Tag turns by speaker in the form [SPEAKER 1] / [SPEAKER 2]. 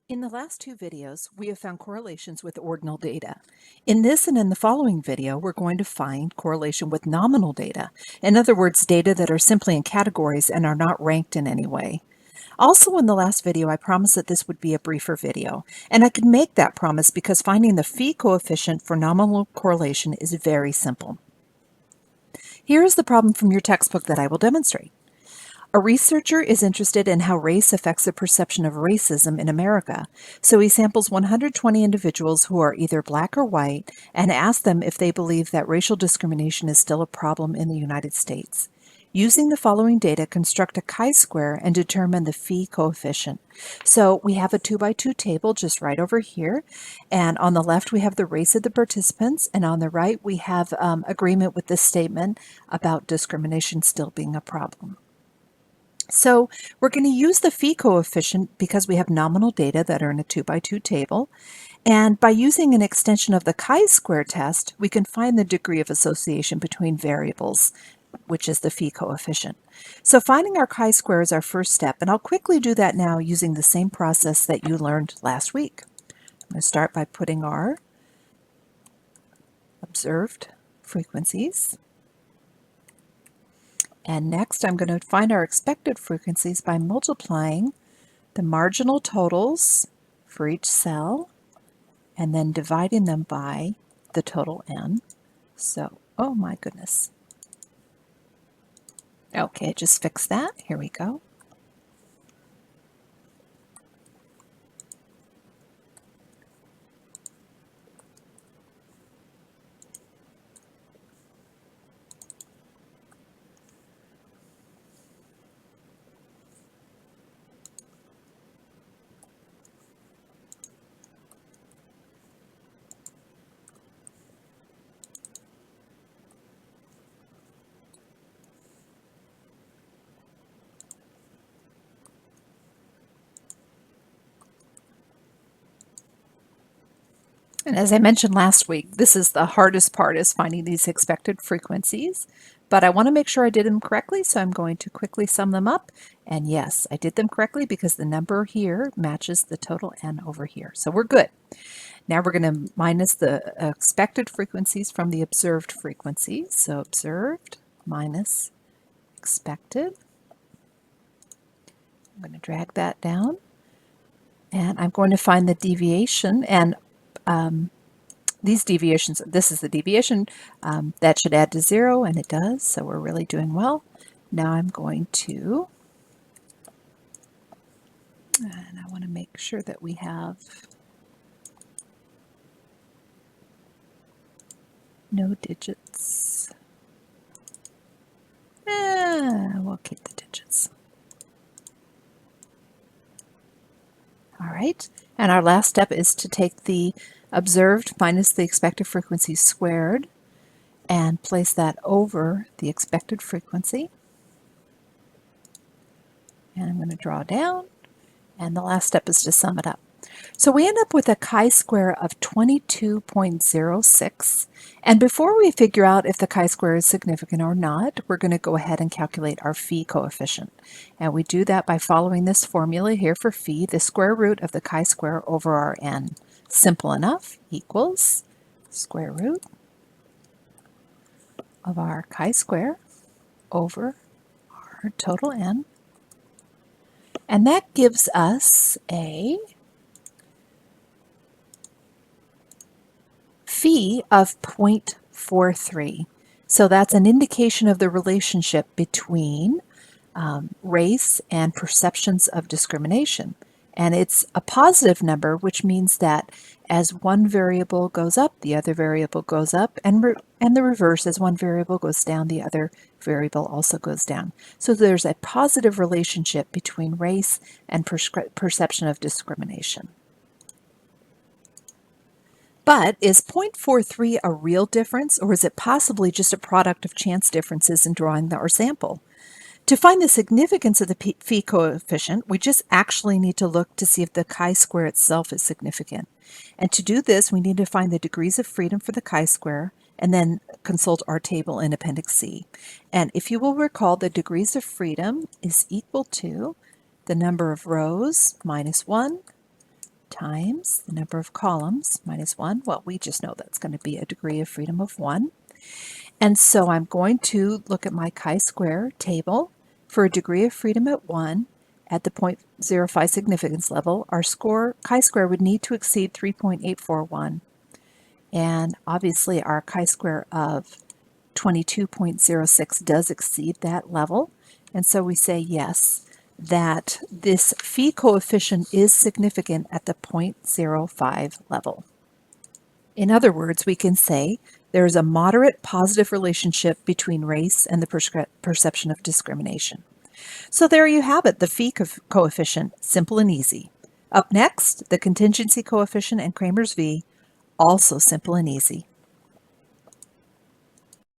[SPEAKER 1] In the last two videos, we have found correlations with ordinal data. In this and in the following video, we're going to find correlation with nominal data. In other words, data that are simply in categories and are not ranked in any way. Also, in the last video, I promised that this would be a briefer video, and I could make that promise because finding the phi coefficient for nominal correlation is very simple. Here is the problem from your textbook that I will demonstrate. A researcher is interested in how race affects the perception of racism in America, so he samples 120 individuals who are either black or white and asks them if they believe that racial discrimination is still a problem in the United States. Using the following data, construct a chi-square and determine the phi coefficient. So we have a 2x2 table just right over here, and on the left we have the race of the participants, and on the right we have agreement with this statement about discrimination still being a problem. So we're going to use the phi coefficient because we have nominal data that are in a 2x2 table. And by using an extension of the chi-square test, we can find the degree of association between variables, which is the phi coefficient. So finding our chi-square is our first step, and I'll quickly do that now using the same process that you learned last week. I'm going to start by putting our observed frequencies. And next, I'm going to find our expected frequencies by multiplying the marginal totals for each cell and then dividing them by the total n. So, oh my goodness. Okay, just fix that. Here we go. And as I mentioned last week, this is the hardest part, is finding these expected frequencies. But I want to make sure I did them correctly, so I'm going to quickly sum them up. And yes, I did them correctly because the number here matches the total n over here. So we're good. Now we're going to minus the expected frequencies from the observed frequencies. So observed minus expected. I'm going to drag that down. And I'm going to find the deviation, and these deviations, this is the deviation, that should add to 0, and it does, so we're really doing well. Now I'm going to, and I want to make sure that we have no digits. We'll keep the digits. All right, and our last step is to take the observed minus the expected frequency squared and place that over the expected frequency. And I'm going to draw down, and the last step is to sum it up. So we end up with a chi-square of 22.06, and before we figure out if the chi-square is significant or not, we're going to go ahead and calculate our phi coefficient. And we do that by following this formula here for phi, the square root of the chi-square over our n. Simple enough, equals square root of our chi-square over our total n. And that gives us a phi of 0.43. So that's an indication of the relationship between race and perceptions of discrimination. And it's a positive number, which means that as one variable goes up, the other variable goes up, and the reverse, as one variable goes down, the other variable also goes down. So there's a positive relationship between race and perception of discrimination. But is 0.43 a real difference, or is it possibly just a product of chance differences in drawing our sample? To find the significance of the phi coefficient, we just actually need to look to see if the chi-square itself is significant. And to do this, we need to find the degrees of freedom for the chi-square and then consult our table in Appendix C. And if you will recall, the degrees of freedom is equal to the number of rows minus 1 times the number of columns minus 1. Well, we just know that's going to be a degree of freedom of 1. And so I'm going to look at my chi-square table. For a degree of freedom at 1 at the 0.05 significance level, our chi-square would need to exceed 3.841. And obviously our chi-square of 22.06 does exceed that level. And so we say yes, that this phi coefficient is significant at the 0.05 level. In other words, we can say there is a moderate positive relationship between race and the perception of discrimination. So there you have it, the phi coefficient, simple and easy. Up next, the contingency coefficient and Cramer's V, also simple and easy.